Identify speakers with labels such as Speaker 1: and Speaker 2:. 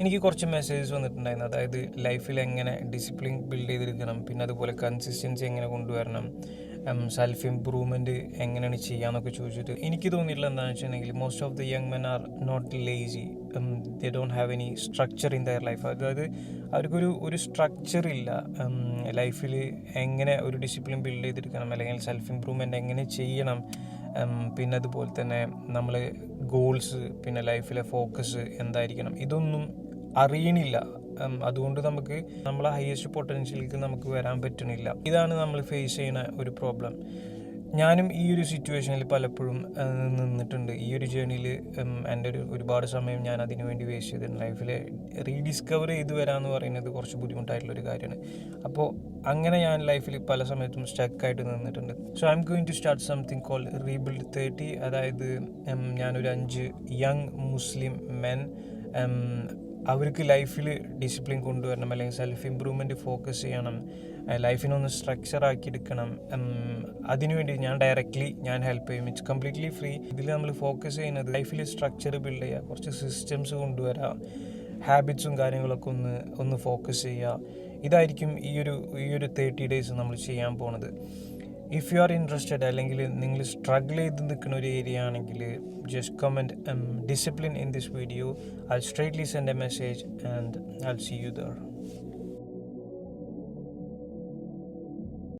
Speaker 1: എനിക്ക് കുറച്ച് മെസ്സേജസ് വന്നിട്ടുണ്ടായിരുന്നു. അതായത് ലൈഫിൽ എങ്ങനെ ഡിസിപ്ലിൻ ബിൽഡ് ചെയ്തെടുക്കണം, പിന്നെ അതുപോലെ കൺസിസ്റ്റൻസി എങ്ങനെ കൊണ്ടുവരണം, സെൽഫ് ഇമ്പ്രൂവ്മെൻറ്റ് എങ്ങനെയാണ് ചെയ്യാന്നൊക്കെ ചോദിച്ചിട്ട് എനിക്ക് തോന്നിയിട്ടുള്ള എന്താണെന്ന് വെച്ചിട്ടുണ്ടെങ്കിൽ most of the young men are not lazy. They don't have any structure in their life. അതായത് അവർക്കൊരു സ്ട്രക്ചർ ഇല്ല ലൈഫിൽ. എങ്ങനെ ഒരു ഡിസിപ്ലിൻ ബിൽഡ് ചെയ്തെടുക്കണം അല്ലെങ്കിൽ സെൽഫ് ഇമ്പ്രൂവ്മെൻറ്റ് എങ്ങനെ ചെയ്യണം, പിന്നെ അതുപോലെ തന്നെ നമ്മൾ ഗോൾസ്, പിന്നെ ലൈഫിലെ ഫോക്കസ് എന്തായിരിക്കണം, ഇതൊന്നും അറിയണില്ല. അതുകൊണ്ട് നമുക്ക് നമ്മളെ ഹയസ്റ്റ് പൊട്ടൻഷ്യലിലേക്ക് നമുക്ക് വരാൻ പറ്റണില്ല. ഇതാണ് നമ്മൾ ഫേസ് ചെയ്യുന്ന ഒരു പ്രോബ്ലം. ഞാനും ഈ ഒരു സിറ്റുവേഷനിൽ പലപ്പോഴും നിന്നിട്ടുണ്ട്. ഈ ഒരു ജേണിയിൽ എൻ്റെ ഒരുപാട് സമയം ഞാൻ അതിനു വേണ്ടി വേസ്റ്റ് ചെയ്തിട്ടുണ്ട്. ലൈഫിൽ റീഡിസ്കവർ ചെയ്ത് വരാമെന്ന് പറയുന്നത് കുറച്ച് ബുദ്ധിമുട്ടായിട്ടുള്ളൊരു കാര്യമാണ്. അപ്പോൾ അങ്ങനെ ഞാൻ ലൈഫിൽ പല സമയത്തും സ്റ്റക്കായിട്ട് നിന്നിട്ടുണ്ട്. So I am going to start something call rebuild 30. അതായത് ഞാനൊരു 5 യങ് മുസ്ലിം മെൻ അവർക്ക് ലൈഫിൽ ഡിസിപ്ലിൻ കൊണ്ടുവരണം, അല്ലെങ്കിൽ സെൽഫ് ഇമ്പ്രൂവ്മെൻറ്റ് ഫോക്കസ് ചെയ്യണം, ലൈഫിനൊന്ന് സ്ട്രക്ചർ ആക്കി എടുക്കണം. അതിനുവേണ്ടി ഞാൻ ഹെൽപ്പ് ചെയ്യും. It's completely free. ഇതിൽ നമ്മൾ ഫോക്കസ് ചെയ്യുന്നത് ലൈഫിൽ സ്ട്രക്ചർ ബിൽഡ് ചെയ്യുക, കുറച്ച് സിസ്റ്റംസ് കൊണ്ടുവരിക, ഹാബിറ്റ്സും കാര്യങ്ങളൊക്കെ ഒന്ന് ഫോക്കസ് ചെയ്യുക. ഇതായിരിക്കും ഈ ഒരു 30 days നമ്മൾ ചെയ്യാൻ പോണത്. ഇഫ് യു ആർ ഇൻട്രസ്റ്റഡ്, അല്ലെങ്കിൽ നിങ്ങൾ സ്ട്രഗിൾ ചെയ്ത് നിൽക്കുന്ന ഒരു ഏരിയ ആണെങ്കിൽ just comment discipline in this video. I'll straightly send a message and I'll see you there.